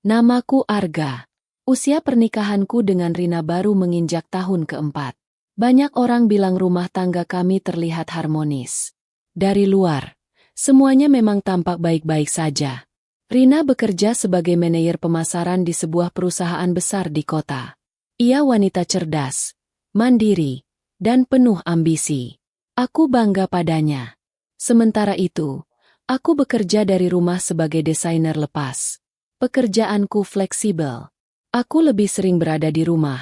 Namaku Arga. Usia pernikahanku dengan Rina baru menginjak tahun keempat. Banyak orang bilang rumah tangga kami terlihat harmonis. Dari luar, semuanya memang tampak baik-baik saja. Rina bekerja sebagai manajer pemasaran di sebuah perusahaan besar di kota. Ia wanita cerdas, mandiri, dan penuh ambisi. Aku bangga padanya. Sementara itu, aku bekerja dari rumah sebagai desainer lepas. Pekerjaanku fleksibel. Aku lebih sering berada di rumah,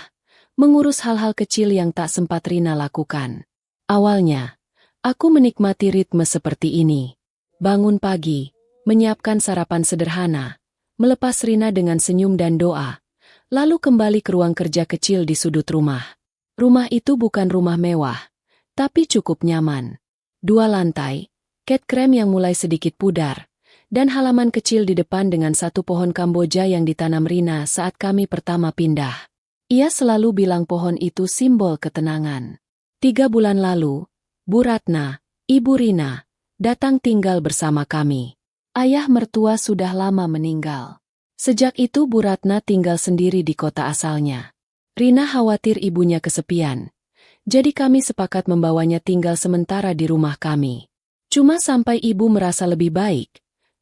mengurus hal-hal kecil yang tak sempat Rina lakukan. Awalnya, aku menikmati ritme seperti ini. Bangun pagi, menyiapkan sarapan sederhana, melepas Rina dengan senyum dan doa, lalu kembali ke ruang kerja kecil di sudut rumah. Rumah itu bukan rumah mewah, tapi cukup nyaman. 2 lantai, cat krem yang mulai sedikit pudar, dan halaman kecil di depan dengan 1 pohon Kamboja yang ditanam Rina saat kami pertama pindah. Ia selalu bilang pohon itu simbol ketenangan. 3 bulan lalu, Bu Ratna, Ibu Rina, datang tinggal bersama kami. Ayah mertua sudah lama meninggal. Sejak itu Bu Ratna tinggal sendiri di kota asalnya. Rina khawatir ibunya kesepian, jadi kami sepakat membawanya tinggal sementara di rumah kami. Cuma sampai ibu merasa lebih baik,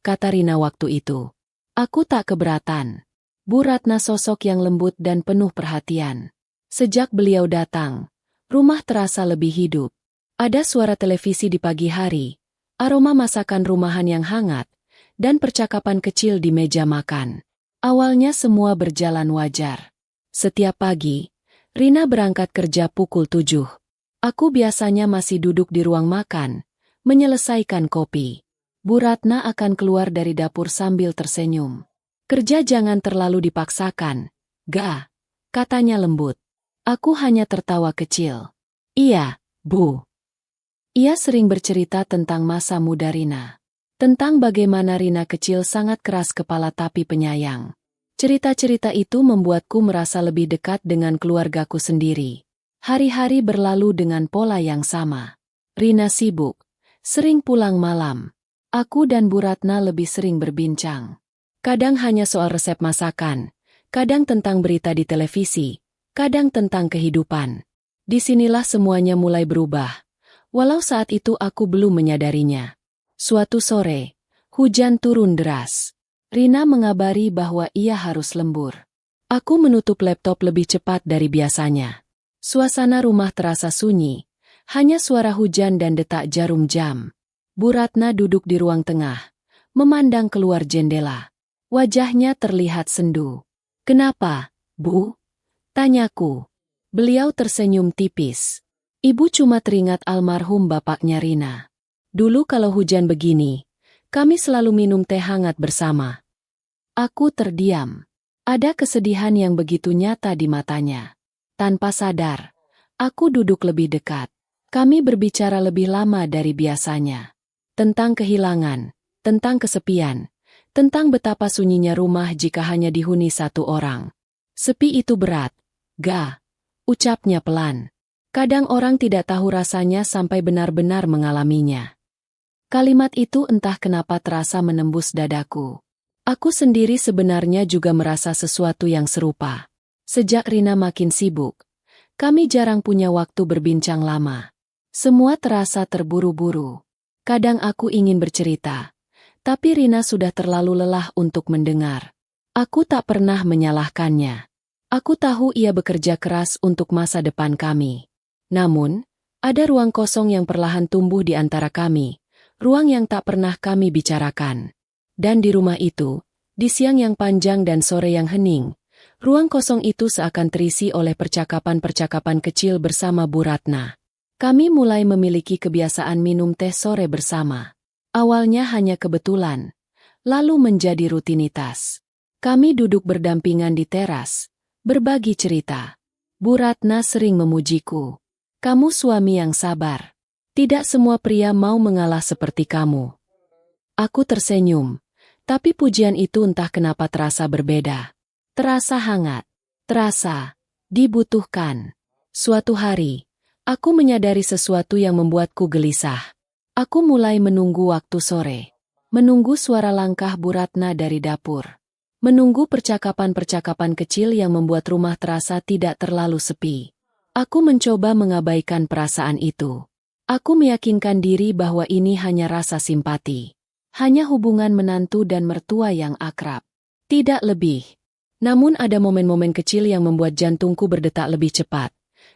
kata Rina waktu itu. Aku tak keberatan. Bu Ratna sosok yang lembut dan penuh perhatian. Sejak beliau datang, rumah terasa lebih hidup. Ada suara televisi di pagi hari, aroma masakan rumahan yang hangat, dan percakapan kecil di meja makan. Awalnya semua berjalan wajar. Setiap pagi, Rina berangkat kerja pukul 7. Aku biasanya masih duduk di ruang makan, menyelesaikan kopi. Bu Ratna akan keluar dari dapur sambil tersenyum. Kerja jangan terlalu dipaksakan, Ga, katanya lembut. Aku hanya tertawa kecil. Iya, Bu. Ia sering bercerita tentang masa muda Rina. Tentang bagaimana Rina kecil sangat keras kepala tapi penyayang. Cerita-cerita itu membuatku merasa lebih dekat dengan keluargaku sendiri. Hari-hari berlalu dengan pola yang sama. Rina sibuk, sering pulang malam. Aku dan Bu Ratna lebih sering berbincang. Kadang hanya soal resep masakan, kadang tentang berita di televisi, kadang tentang kehidupan. Disinilah semuanya mulai berubah. Walau saat itu aku belum menyadarinya. Suatu sore, hujan turun deras. Rina mengabari bahwa ia harus lembur. Aku menutup laptop lebih cepat dari biasanya. Suasana rumah terasa sunyi, hanya suara hujan dan detak jarum jam. Bu Ratna duduk di ruang tengah, memandang keluar jendela. Wajahnya terlihat sendu. Kenapa, Bu? Tanyaku. Beliau tersenyum tipis. Ibu cuma teringat almarhum bapaknya Rina. Dulu kalau hujan begini, kami selalu minum teh hangat bersama. Aku terdiam. Ada kesedihan yang begitu nyata di matanya. Tanpa sadar, aku duduk lebih dekat. Kami berbicara lebih lama dari biasanya. Tentang kehilangan, tentang kesepian, tentang betapa sunyinya rumah jika hanya dihuni 1 orang. Sepi itu berat, Ga, ucapnya pelan. Kadang orang tidak tahu rasanya sampai benar-benar mengalaminya. Kalimat itu entah kenapa terasa menembus dadaku. Aku sendiri sebenarnya juga merasa sesuatu yang serupa. Sejak Rina makin sibuk, kami jarang punya waktu berbincang lama. Semua terasa terburu-buru. Kadang aku ingin bercerita, tapi Rina sudah terlalu lelah untuk mendengar. Aku tak pernah menyalahkannya. Aku tahu ia bekerja keras untuk masa depan kami. Namun, ada ruang kosong yang perlahan tumbuh di antara kami, ruang yang tak pernah kami bicarakan. Dan di rumah itu, di siang yang panjang dan sore yang hening, ruang kosong itu seakan terisi oleh percakapan-percakapan kecil bersama Bu Ratna. Kami mulai memiliki kebiasaan minum teh sore bersama. Awalnya hanya kebetulan, lalu menjadi rutinitas. Kami duduk berdampingan di teras, berbagi cerita. Bu Ratna sering memujiku. Kamu suami yang sabar. Tidak semua pria mau mengalah seperti kamu. Aku tersenyum, tapi pujian itu entah kenapa terasa berbeda. Terasa hangat, terasa dibutuhkan. Suatu hari, aku menyadari sesuatu yang membuatku gelisah. Aku mulai menunggu waktu sore. Menunggu suara langkah Bu Ratna dari dapur. Menunggu percakapan-percakapan kecil yang membuat rumah terasa tidak terlalu sepi. Aku mencoba mengabaikan perasaan itu. Aku meyakinkan diri bahwa ini hanya rasa simpati. Hanya hubungan menantu dan mertua yang akrab. Tidak lebih. Namun ada momen-momen kecil yang membuat jantungku berdetak lebih cepat.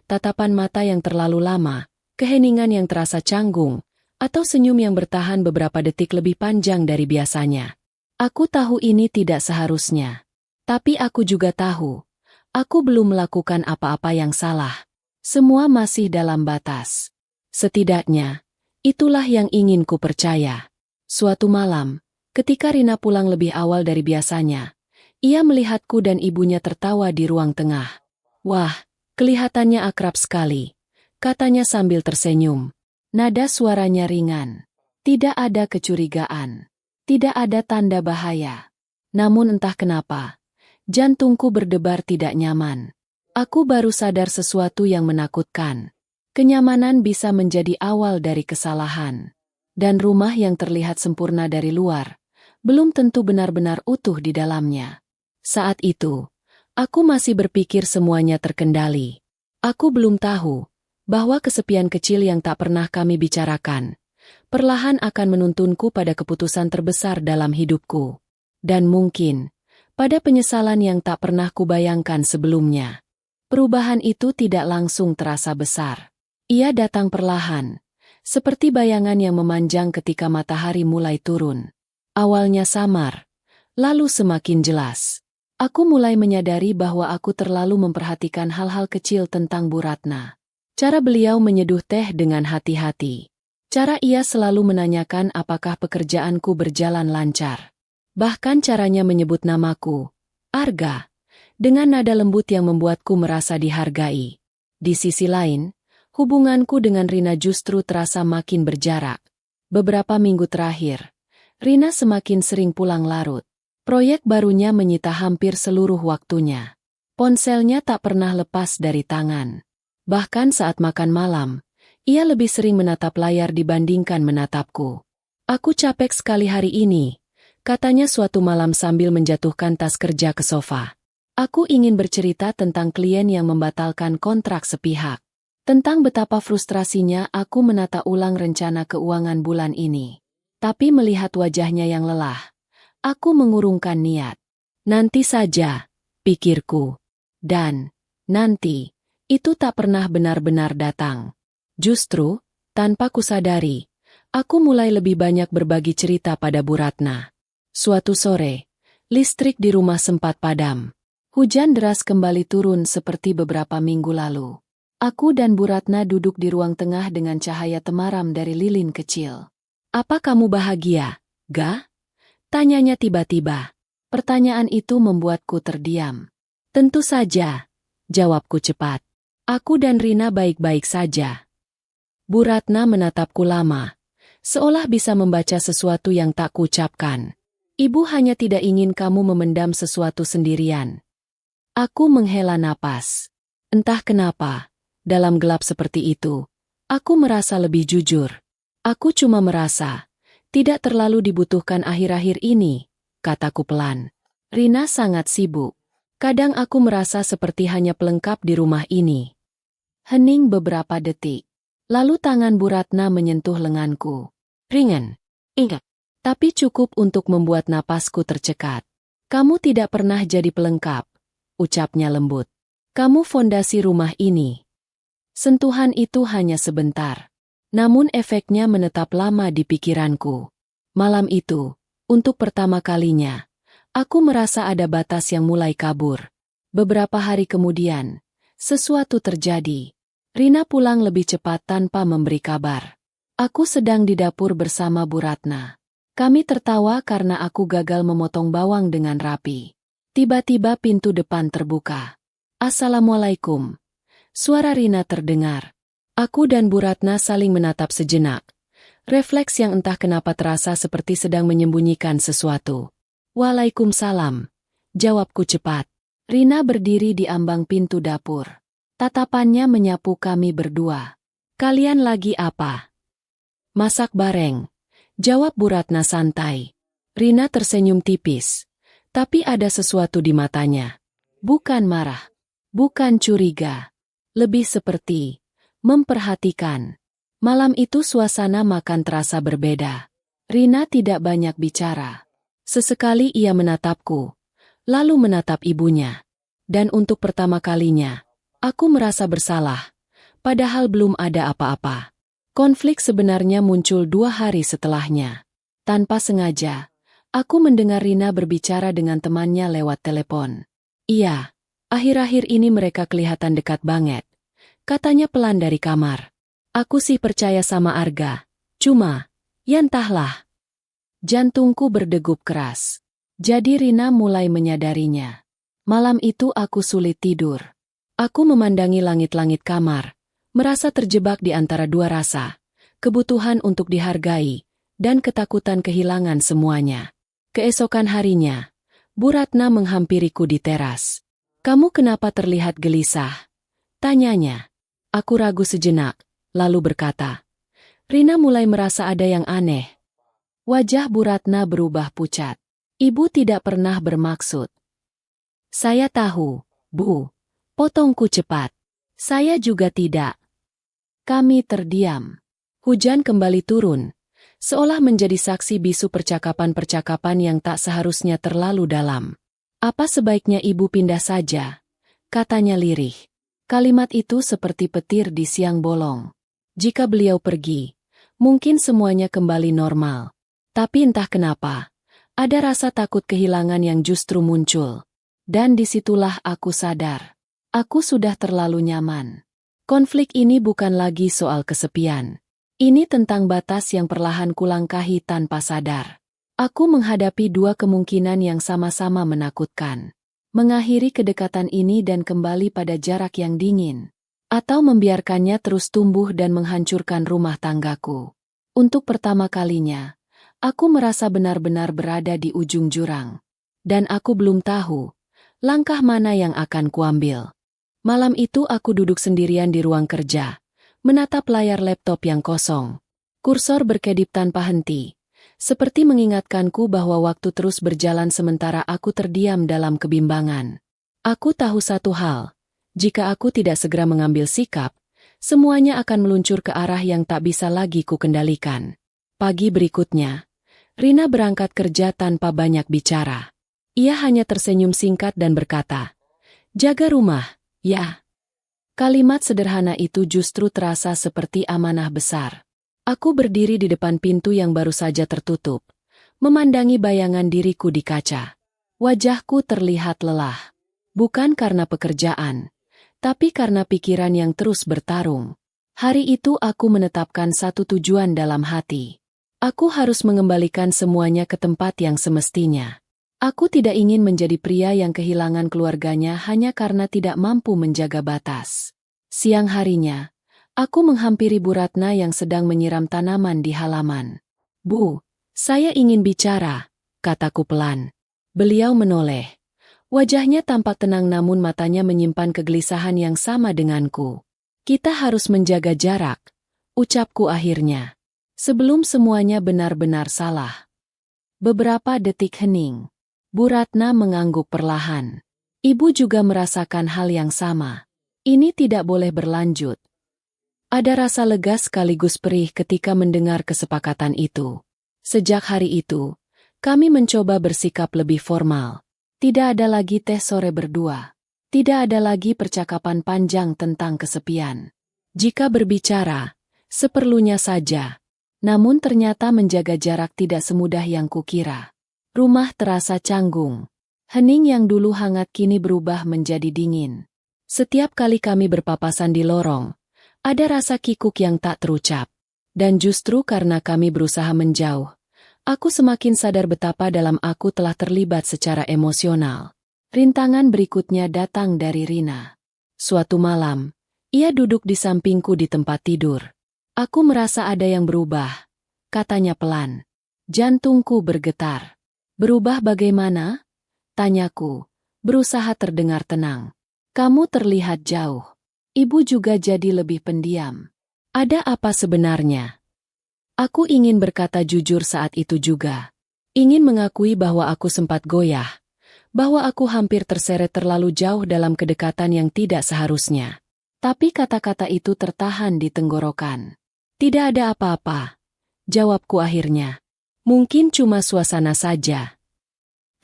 Tatapan mata yang terlalu lama, keheningan yang terasa canggung, atau senyum yang bertahan beberapa detik lebih panjang dari biasanya. Aku tahu ini tidak seharusnya. Tapi aku juga tahu, aku belum melakukan apa-apa yang salah. Semua masih dalam batas. Setidaknya, itulah yang ingin ku percaya. Suatu malam, ketika Rina pulang lebih awal dari biasanya, ia melihatku dan ibunya tertawa di ruang tengah. Wah, kelihatannya akrab sekali, katanya sambil tersenyum. Nada suaranya ringan. Tidak ada kecurigaan. Tidak ada tanda bahaya. Namun entah kenapa, jantungku berdebar tidak nyaman. Aku baru sadar sesuatu yang menakutkan. Kenyamanan bisa menjadi awal dari kesalahan. Dan rumah yang terlihat sempurna dari luar, belum tentu benar-benar utuh di dalamnya. Saat itu, aku masih berpikir semuanya terkendali. Aku belum tahu bahwa kesepian kecil yang tak pernah kami bicarakan perlahan akan menuntunku pada keputusan terbesar dalam hidupku. Dan mungkin, pada penyesalan yang tak pernah kubayangkan sebelumnya. Perubahan itu tidak langsung terasa besar. Ia datang perlahan, seperti bayangan yang memanjang ketika matahari mulai turun. Awalnya samar, lalu semakin jelas. Aku mulai menyadari bahwa aku terlalu memperhatikan hal-hal kecil tentang Bu Ratna. Cara beliau menyeduh teh dengan hati-hati. Cara ia selalu menanyakan apakah pekerjaanku berjalan lancar. Bahkan caranya menyebut namaku, Arga, dengan nada lembut yang membuatku merasa dihargai. Di sisi lain, hubunganku dengan Rina justru terasa makin berjarak. Beberapa minggu terakhir, Rina semakin sering pulang larut. Proyek barunya menyita hampir seluruh waktunya. Ponselnya tak pernah lepas dari tangan. Bahkan saat makan malam, ia lebih sering menatap layar dibandingkan menatapku. Aku capek sekali hari ini, katanya suatu malam sambil menjatuhkan tas kerja ke sofa. Aku ingin bercerita tentang klien yang membatalkan kontrak sepihak. Tentang betapa frustrasinya aku menata ulang rencana keuangan bulan ini. Tapi melihat wajahnya yang lelah, aku mengurungkan niat. Nanti saja, pikirku. Dan, nanti, itu tak pernah benar-benar datang. Justru, tanpa kusadari, aku mulai lebih banyak berbagi cerita pada Bu Ratna. Suatu sore, listrik di rumah sempat padam. Hujan deras kembali turun seperti beberapa minggu lalu. Aku dan Bu Ratna duduk di ruang tengah dengan cahaya temaram dari lilin kecil. "Apa kamu bahagia, Ga?" tanyanya tiba-tiba. Pertanyaan itu membuatku terdiam. "Tentu saja," jawabku cepat. "Aku dan Rina baik-baik saja." Bu Ratna menatapku lama, seolah bisa membaca sesuatu yang tak kuucapkan. "Ibu hanya tidak ingin kamu memendam sesuatu sendirian." Aku menghela napas. Entah kenapa, dalam gelap seperti itu, aku merasa lebih jujur. Aku cuma merasa, tidak terlalu dibutuhkan akhir-akhir ini, kataku pelan. Rina sangat sibuk. Kadang aku merasa seperti hanya pelengkap di rumah ini. Hening beberapa detik. Lalu tangan Bu Ratna menyentuh lenganku. Ringan. Ingat. Tapi cukup untuk membuat napasku tercekat. "Kamu tidak pernah jadi pelengkap," ucapnya lembut. "Kamu fondasi rumah ini." Sentuhan itu hanya sebentar. Namun efeknya menetap lama di pikiranku. Malam itu, untuk pertama kalinya, aku merasa ada batas yang mulai kabur. Beberapa hari kemudian, sesuatu terjadi. Rina pulang lebih cepat tanpa memberi kabar. Aku sedang di dapur bersama Bu Ratna. Kami tertawa karena aku gagal memotong bawang dengan rapi. Tiba-tiba pintu depan terbuka. "Assalamualaikum." Suara Rina terdengar. Aku dan Bu Ratna saling menatap sejenak. Refleks yang entah kenapa terasa seperti sedang menyembunyikan sesuatu. "Waalaikumsalam," jawabku cepat. Rina berdiri di ambang pintu dapur. Tatapannya menyapu kami berdua. "Kalian lagi apa?" "Masak bareng," jawab Bu Ratna santai. Rina tersenyum tipis. Tapi ada sesuatu di matanya. Bukan marah. Bukan curiga. Lebih seperti memperhatikan. Malam itu suasana makan terasa berbeda. Rina tidak banyak bicara. Sesekali ia menatapku, lalu menatap ibunya. Dan untuk pertama kalinya, aku merasa bersalah, padahal belum ada apa-apa. Konflik sebenarnya muncul 2 hari setelahnya. Tanpa sengaja, aku mendengar Rina berbicara dengan temannya lewat telepon. Iya, akhir-akhir ini mereka kelihatan dekat banget. Katanya pelan dari kamar. Aku sih percaya sama Arga. Cuma, ya entahlah. Jantungku berdegup keras. Jadi Rina mulai menyadarinya. Malam itu aku sulit tidur. Aku memandangi langit-langit kamar, merasa terjebak di antara dua rasa. Kebutuhan untuk dihargai, dan ketakutan kehilangan semuanya. Keesokan harinya, Bu Ratna menghampiriku di teras. "Kamu kenapa terlihat gelisah?" tanyanya. Aku ragu sejenak, lalu berkata, "Rina mulai merasa ada yang aneh." Wajah Bu Ratna berubah pucat. "Ibu tidak pernah bermaksud." "Saya tahu, Bu." Potongku cepat. "Saya juga tidak." Kami terdiam. Hujan kembali turun, seolah menjadi saksi bisu percakapan-percakapan yang tak seharusnya terlalu dalam. "Apa sebaiknya ibu pindah saja?" katanya lirih. Kalimat itu seperti petir di siang bolong. Jika beliau pergi, mungkin semuanya kembali normal. Tapi entah kenapa, ada rasa takut kehilangan yang justru muncul. Dan disitulah aku sadar. Aku sudah terlalu nyaman. Konflik ini bukan lagi soal kesepian. Ini tentang batas yang perlahan kulangkahi tanpa sadar. Aku menghadapi 2 kemungkinan yang sama-sama menakutkan. Mengakhiri kedekatan ini dan kembali pada jarak yang dingin. Atau membiarkannya terus tumbuh dan menghancurkan rumah tanggaku. Untuk pertama kalinya, aku merasa benar-benar berada di ujung jurang. Dan aku belum tahu langkah mana yang akan kuambil. Malam itu aku duduk sendirian di ruang kerja, menatap layar laptop yang kosong. Kursor berkedip tanpa henti, seperti mengingatkanku bahwa waktu terus berjalan sementara aku terdiam dalam kebimbangan. Aku tahu satu hal, jika aku tidak segera mengambil sikap, semuanya akan meluncur ke arah yang tak bisa lagi kukendalikan. Pagi berikutnya, Rina berangkat kerja tanpa banyak bicara. Ia hanya tersenyum singkat dan berkata, "Jaga rumah, ya." Kalimat sederhana itu justru terasa seperti amanah besar. Aku berdiri di depan pintu yang baru saja tertutup, memandangi bayangan diriku di kaca. Wajahku terlihat lelah. Bukan karena pekerjaan, tapi karena pikiran yang terus bertarung. Hari itu aku menetapkan satu tujuan dalam hati. Aku harus mengembalikan semuanya ke tempat yang semestinya. Aku tidak ingin menjadi pria yang kehilangan keluarganya hanya karena tidak mampu menjaga batas. Siang harinya, aku menghampiri Bu Ratna yang sedang menyiram tanaman di halaman. "Bu, saya ingin bicara," kataku pelan. Beliau menoleh. Wajahnya tampak tenang namun matanya menyimpan kegelisahan yang sama denganku. "Kita harus menjaga jarak," ucapku akhirnya. Sebelum semuanya benar-benar salah. Beberapa detik hening. Bu Ratna mengangguk perlahan. Ibu juga merasakan hal yang sama. Ini tidak boleh berlanjut. Ada rasa lega sekaligus perih ketika mendengar kesepakatan itu. Sejak hari itu, kami mencoba bersikap lebih formal. Tidak ada lagi teh sore berdua. Tidak ada lagi percakapan panjang tentang kesepian. Jika berbicara, seperlunya saja. Namun ternyata menjaga jarak tidak semudah yang kukira. Rumah terasa canggung. Hening yang dulu hangat kini berubah menjadi dingin. Setiap kali kami berpapasan di lorong, ada rasa kikuk yang tak terucap. Dan justru karena kami berusaha menjauh, aku semakin sadar betapa dalam aku telah terlibat secara emosional. Rintangan berikutnya datang dari Rina. Suatu malam, ia duduk di sampingku di tempat tidur. "Aku merasa ada yang berubah," katanya pelan. Jantungku bergetar. "Berubah bagaimana?" tanyaku, berusaha terdengar tenang. "Kamu terlihat jauh. Ibu juga jadi lebih pendiam. Ada apa sebenarnya?" Aku ingin berkata jujur saat itu juga. Ingin mengakui bahwa aku sempat goyah, bahwa aku hampir terseret terlalu jauh dalam kedekatan yang tidak seharusnya. Tapi kata-kata itu tertahan di tenggorokan. Tidak ada apa-apa, jawabku akhirnya. Mungkin cuma suasana saja.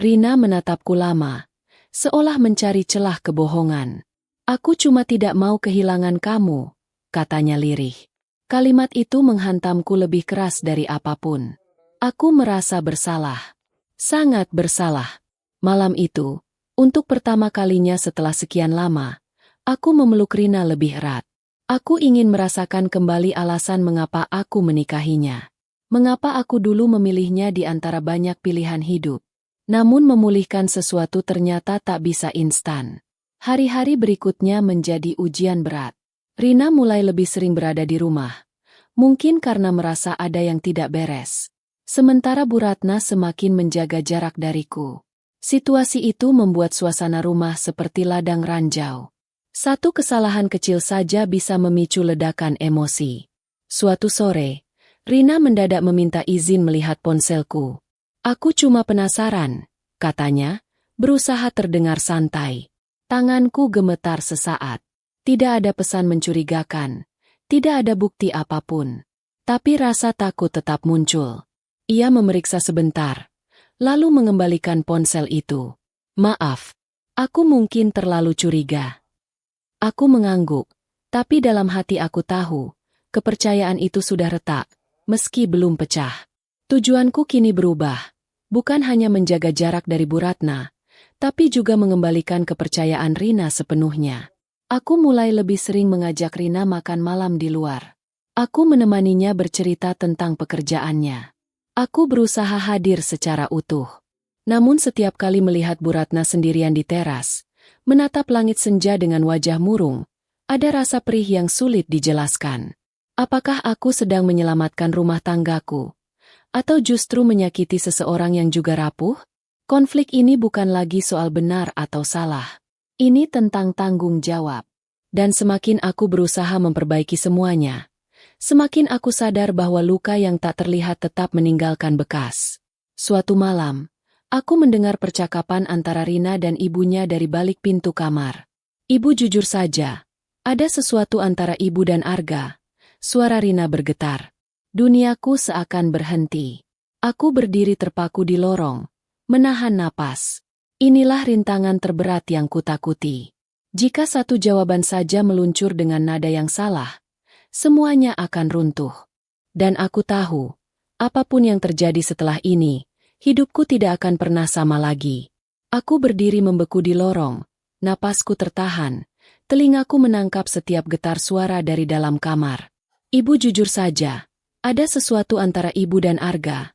Rina menatapku lama, seolah mencari celah kebohongan. Aku cuma tidak mau kehilangan kamu, katanya lirih. Kalimat itu menghantamku lebih keras dari apapun. Aku merasa bersalah. Sangat bersalah. Malam itu, untuk pertama kalinya setelah sekian lama, aku memeluk Rina lebih erat. Aku ingin merasakan kembali alasan mengapa aku menikahinya. Mengapa aku dulu memilihnya di antara banyak pilihan hidup. Namun memulihkan sesuatu ternyata tak bisa instan. Hari-hari berikutnya menjadi ujian berat. Rina mulai lebih sering berada di rumah. Mungkin karena merasa ada yang tidak beres. Sementara Bu Ratna semakin menjaga jarak dariku. Situasi itu membuat suasana rumah seperti ladang ranjau. Satu kesalahan kecil saja bisa memicu ledakan emosi. Suatu sore, Rina mendadak meminta izin melihat ponselku. Aku cuma penasaran, katanya, berusaha terdengar santai. Tanganku gemetar sesaat. Tidak ada pesan mencurigakan. Tidak ada bukti apapun. Tapi rasa takut tetap muncul. Ia memeriksa sebentar. Lalu mengembalikan ponsel itu. Maaf, aku mungkin terlalu curiga. Aku mengangguk, tapi dalam hati aku tahu, kepercayaan itu sudah retak, meski belum pecah. Tujuanku kini berubah, bukan hanya menjaga jarak dari Bu Ratna, tapi juga mengembalikan kepercayaan Rina sepenuhnya. Aku mulai lebih sering mengajak Rina makan malam di luar. Aku menemaninya bercerita tentang pekerjaannya. Aku berusaha hadir secara utuh. Namun setiap kali melihat Bu Ratna sendirian di teras, menatap langit senja dengan wajah murung, ada rasa perih yang sulit dijelaskan. Apakah aku sedang menyelamatkan rumah tanggaku? Atau justru menyakiti seseorang yang juga rapuh? Konflik ini bukan lagi soal benar atau salah. Ini tentang tanggung jawab. Dan semakin aku berusaha memperbaiki semuanya, semakin aku sadar bahwa luka yang tak terlihat tetap meninggalkan bekas. Suatu malam, aku mendengar percakapan antara Rina dan ibunya dari balik pintu kamar. Ibu jujur saja, ada sesuatu antara ibu dan Arga. Suara Rina bergetar. Duniaku seakan berhenti. Aku berdiri terpaku di lorong, menahan napas. Inilah rintangan terberat yang kutakuti. Jika satu jawaban saja meluncur dengan nada yang salah, semuanya akan runtuh. Dan aku tahu, apapun yang terjadi setelah ini, hidupku tidak akan pernah sama lagi. Aku berdiri membeku di lorong, napasku tertahan, telingaku menangkap setiap getar suara dari dalam kamar. Ibu jujur saja, ada sesuatu antara ibu dan Arga.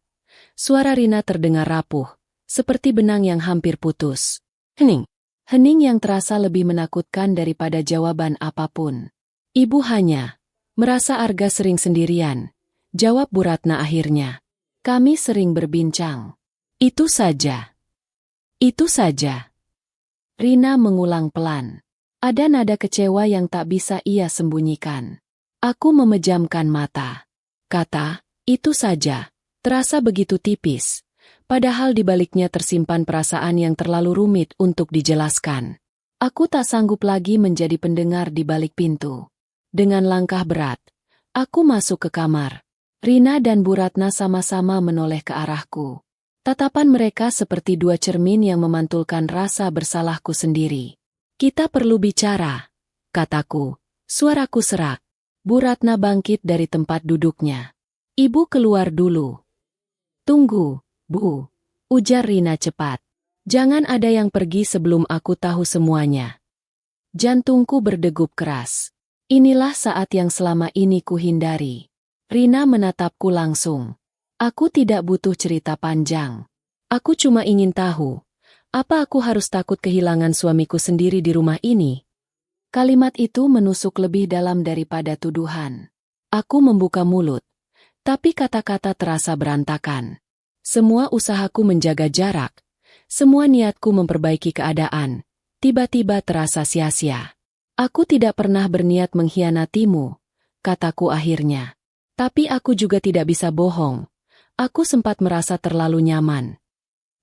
Suara Rina terdengar rapuh, seperti benang yang hampir putus. Hening. Hening yang terasa lebih menakutkan daripada jawaban apapun. Ibu hanya merasa Arga sering sendirian, jawab Bu Ratna akhirnya. Kami sering berbincang. Itu saja. Itu saja. Rina mengulang pelan. Ada nada kecewa yang tak bisa ia sembunyikan. Aku memejamkan mata. Kata, itu saja, terasa begitu tipis. Padahal di baliknya tersimpan perasaan yang terlalu rumit untuk dijelaskan. Aku tak sanggup lagi menjadi pendengar di balik pintu. Dengan langkah berat, aku masuk ke kamar. Rina dan Bu Ratna sama-sama menoleh ke arahku. Tatapan mereka seperti dua cermin yang memantulkan rasa bersalahku sendiri. Kita perlu bicara, kataku. Suaraku serak. Bu Ratna bangkit dari tempat duduknya. Ibu keluar dulu. Tunggu. Bu, ujar Rina cepat. Jangan ada yang pergi sebelum aku tahu semuanya. Jantungku berdegup keras. Inilah saat yang selama ini kuhindari. Rina menatapku langsung. Aku tidak butuh cerita panjang. Aku cuma ingin tahu, apa aku harus takut kehilangan suamiku sendiri di rumah ini? Kalimat itu menusuk lebih dalam daripada tuduhan. Aku membuka mulut, tapi kata-kata terasa berantakan. Semua usahaku menjaga jarak, semua niatku memperbaiki keadaan, tiba-tiba terasa sia-sia. Aku tidak pernah berniat mengkhianatimu, kataku akhirnya. Tapi aku juga tidak bisa bohong. Aku sempat merasa terlalu nyaman.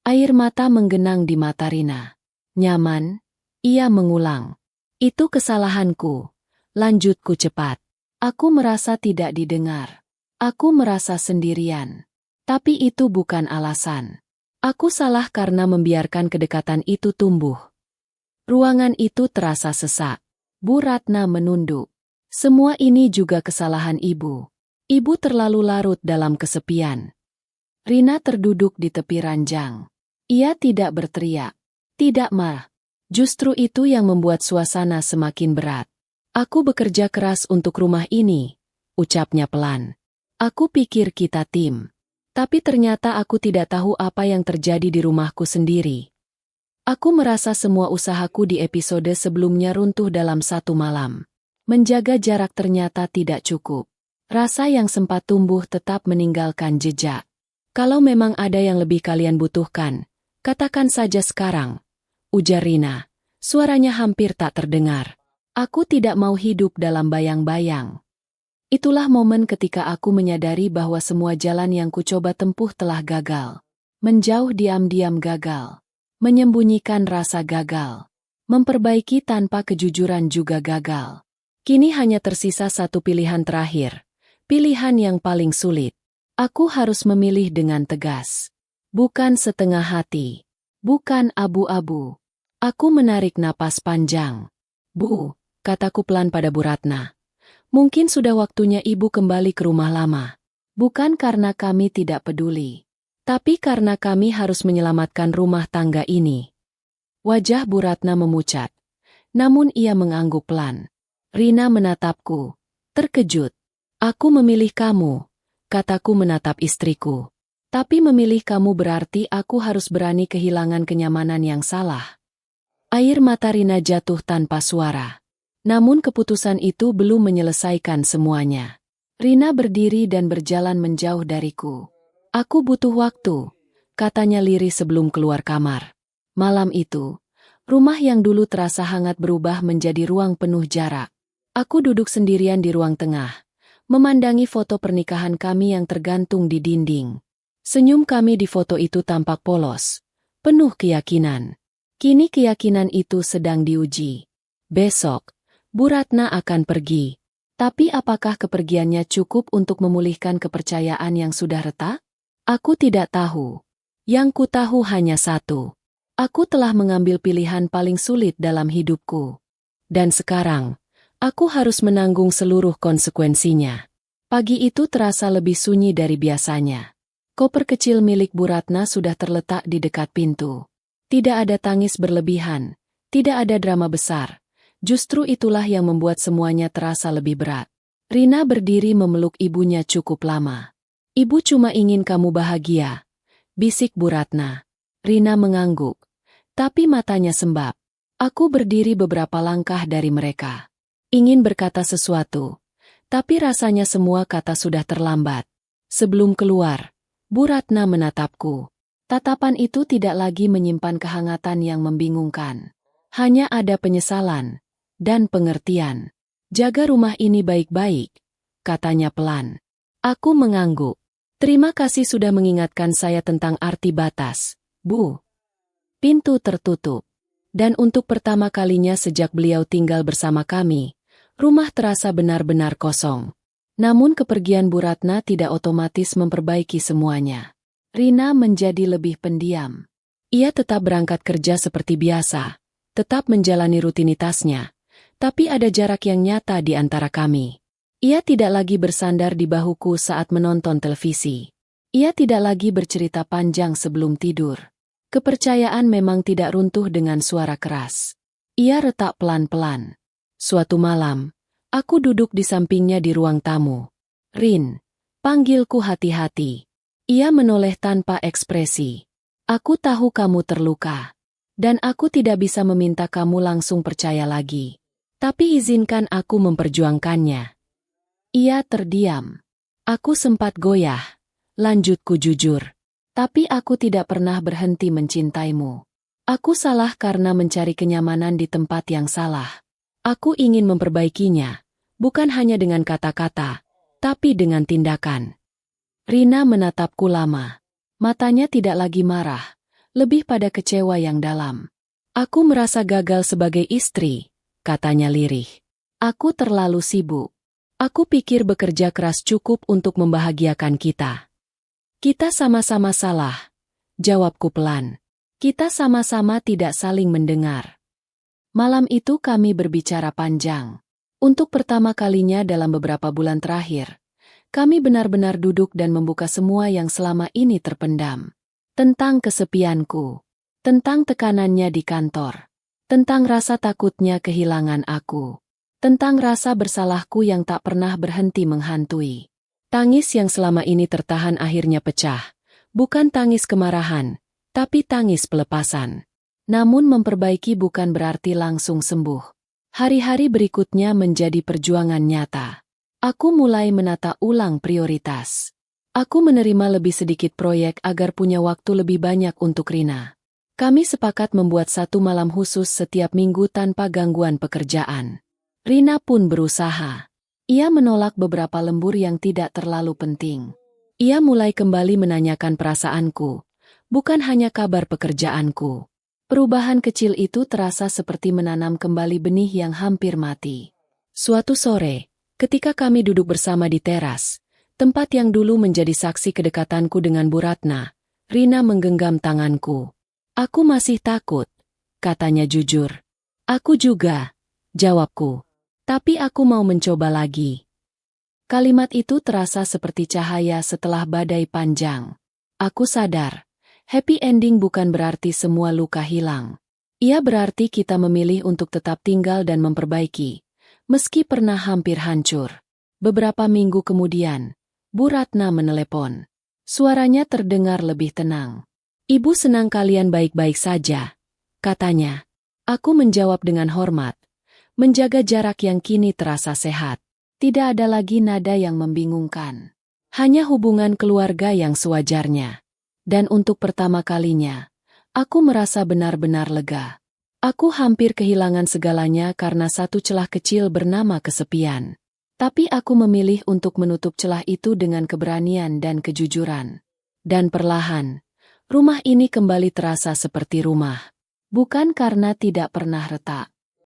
Air mata menggenang di mata Rina. Nyaman? Ia mengulang. Itu kesalahanku. Lanjutku cepat. Aku merasa tidak didengar. Aku merasa sendirian. Tapi itu bukan alasan. Aku salah karena membiarkan kedekatan itu tumbuh. Ruangan itu terasa sesak. Bu Ratna menunduk. Semua ini juga kesalahan ibu. Ibu terlalu larut dalam kesepian. Rina terduduk di tepi ranjang. Ia tidak berteriak. Tidak marah. Justru itu yang membuat suasana semakin berat. Aku bekerja keras untuk rumah ini, ucapnya pelan. Aku pikir kita tim. Tapi ternyata aku tidak tahu apa yang terjadi di rumahku sendiri. Aku merasa semua usahaku di episode sebelumnya runtuh dalam satu malam. Menjaga jarak ternyata tidak cukup. Rasa yang sempat tumbuh tetap meninggalkan jejak. Kalau memang ada yang lebih kalian butuhkan, katakan saja sekarang, ujar Rina. Suaranya hampir tak terdengar. Aku tidak mau hidup dalam bayang-bayang. Itulah momen ketika aku menyadari bahwa semua jalan yang kucoba tempuh telah gagal. Menjauh diam-diam gagal. Menyembunyikan rasa gagal. Memperbaiki tanpa kejujuran juga gagal. Kini hanya tersisa satu pilihan terakhir. Pilihan yang paling sulit. Aku harus memilih dengan tegas. Bukan setengah hati. Bukan abu-abu. Aku menarik napas panjang. Bu, kataku pelan pada Bu Ratna. Mungkin sudah waktunya ibu kembali ke rumah lama. Bukan karena kami tidak peduli. Tapi karena kami harus menyelamatkan rumah tangga ini. Wajah Bu Ratna memucat. Namun ia mengangguk pelan. Rina menatapku. Terkejut. Aku memilih kamu. Kataku menatap istriku. Tapi memilih kamu berarti aku harus berani kehilangan kenyamanan yang salah. Air mata Rina jatuh tanpa suara. Namun keputusan itu belum menyelesaikan semuanya. Rina berdiri dan berjalan menjauh dariku. Aku butuh waktu, katanya lirih sebelum keluar kamar. Malam itu, rumah yang dulu terasa hangat berubah menjadi ruang penuh jarak. Aku duduk sendirian di ruang tengah, memandangi foto pernikahan kami yang tergantung di dinding. Senyum kami di foto itu tampak polos, penuh keyakinan. Kini keyakinan itu sedang diuji. Besok, Bu Ratna akan pergi. Tapi apakah kepergiannya cukup untuk memulihkan kepercayaan yang sudah retak? Aku tidak tahu. Yang ku tahu hanya satu. Aku telah mengambil pilihan paling sulit dalam hidupku. Dan sekarang, aku harus menanggung seluruh konsekuensinya. Pagi itu terasa lebih sunyi dari biasanya. Koper kecil milik Bu Ratna sudah terletak di dekat pintu. Tidak ada tangis berlebihan, tidak ada drama besar. Justru itulah yang membuat semuanya terasa lebih berat. Rina berdiri memeluk ibunya cukup lama. Ibu cuma ingin kamu bahagia, bisik Bu Ratna. Rina mengangguk, tapi matanya sembab. Aku berdiri beberapa langkah dari mereka. Ingin berkata sesuatu, tapi rasanya semua kata sudah terlambat. Sebelum keluar, Bu Ratna menatapku. Tatapan itu tidak lagi menyimpan kehangatan yang membingungkan. Hanya ada penyesalan dan pengertian. Jaga rumah ini baik-baik, katanya pelan. Aku mengangguk. Terima kasih sudah mengingatkan saya tentang arti batas, Bu. Pintu tertutup. Dan untuk pertama kalinya sejak beliau tinggal bersama kami, rumah terasa benar-benar kosong. Namun kepergian Bu Ratna tidak otomatis memperbaiki semuanya. Rina menjadi lebih pendiam. Ia tetap berangkat kerja seperti biasa, tetap menjalani rutinitasnya, tapi ada jarak yang nyata di antara kami. Ia tidak lagi bersandar di bahuku saat menonton televisi. Ia tidak lagi bercerita panjang sebelum tidur. Kepercayaan memang tidak runtuh dengan suara keras. Ia retak pelan-pelan. Suatu malam, aku duduk di sampingnya di ruang tamu. Rin, panggilku hati-hati. Ia menoleh tanpa ekspresi. Aku tahu kamu terluka. Dan aku tidak bisa meminta kamu langsung percaya lagi. Tapi izinkan aku memperjuangkannya. Ia terdiam. Aku sempat goyah. Lanjutku jujur. Tapi aku tidak pernah berhenti mencintaimu. Aku salah karena mencari kenyamanan di tempat yang salah. Aku ingin memperbaikinya. Bukan hanya dengan kata-kata, tapi dengan tindakan. Rina menatapku lama. Matanya tidak lagi marah, lebih pada kecewa yang dalam. Aku merasa gagal sebagai istri, katanya lirih. Aku terlalu sibuk. Aku pikir bekerja keras cukup untuk membahagiakan kita. Kita sama-sama salah, jawabku pelan. Kita sama-sama tidak saling mendengar. Malam itu kami berbicara panjang. Untuk pertama kalinya dalam beberapa bulan terakhir, kami benar-benar duduk dan membuka semua yang selama ini terpendam. Tentang kesepianku, tentang tekanannya di kantor, tentang rasa takutnya kehilangan aku, tentang rasa bersalahku yang tak pernah berhenti menghantui. Tangis yang selama ini tertahan akhirnya pecah, bukan tangis kemarahan, tapi tangis pelepasan. Namun memperbaiki bukan berarti langsung sembuh. Hari-hari berikutnya menjadi perjuangan nyata. Aku mulai menata ulang prioritas. Aku menerima lebih sedikit proyek agar punya waktu lebih banyak untuk Rina. Kami sepakat membuat satu malam khusus setiap minggu tanpa gangguan pekerjaan. Rina pun berusaha. Ia menolak beberapa lembur yang tidak terlalu penting. Ia mulai kembali menanyakan perasaanku, bukan hanya kabar pekerjaanku. Perubahan kecil itu terasa seperti menanam kembali benih yang hampir mati. Suatu sore, ketika kami duduk bersama di teras, tempat yang dulu menjadi saksi kedekatanku dengan Bu Ratna, Rina menggenggam tanganku. Aku masih takut, katanya jujur. Aku juga, jawabku. Tapi aku mau mencoba lagi. Kalimat itu terasa seperti cahaya setelah badai panjang. Aku sadar. Happy ending bukan berarti semua luka hilang. Ia berarti kita memilih untuk tetap tinggal dan memperbaiki, meski pernah hampir hancur. Beberapa minggu kemudian, Bu Ratna menelepon. Suaranya terdengar lebih tenang. Ibu senang kalian baik-baik saja, katanya. Aku menjawab dengan hormat, menjaga jarak yang kini terasa sehat. Tidak ada lagi nada yang membingungkan. Hanya hubungan keluarga yang sewajarnya. Dan untuk pertama kalinya, aku merasa benar-benar lega. Aku hampir kehilangan segalanya karena satu celah kecil bernama kesepian. Tapi aku memilih untuk menutup celah itu dengan keberanian dan kejujuran. Dan perlahan, rumah ini kembali terasa seperti rumah. Bukan karena tidak pernah retak,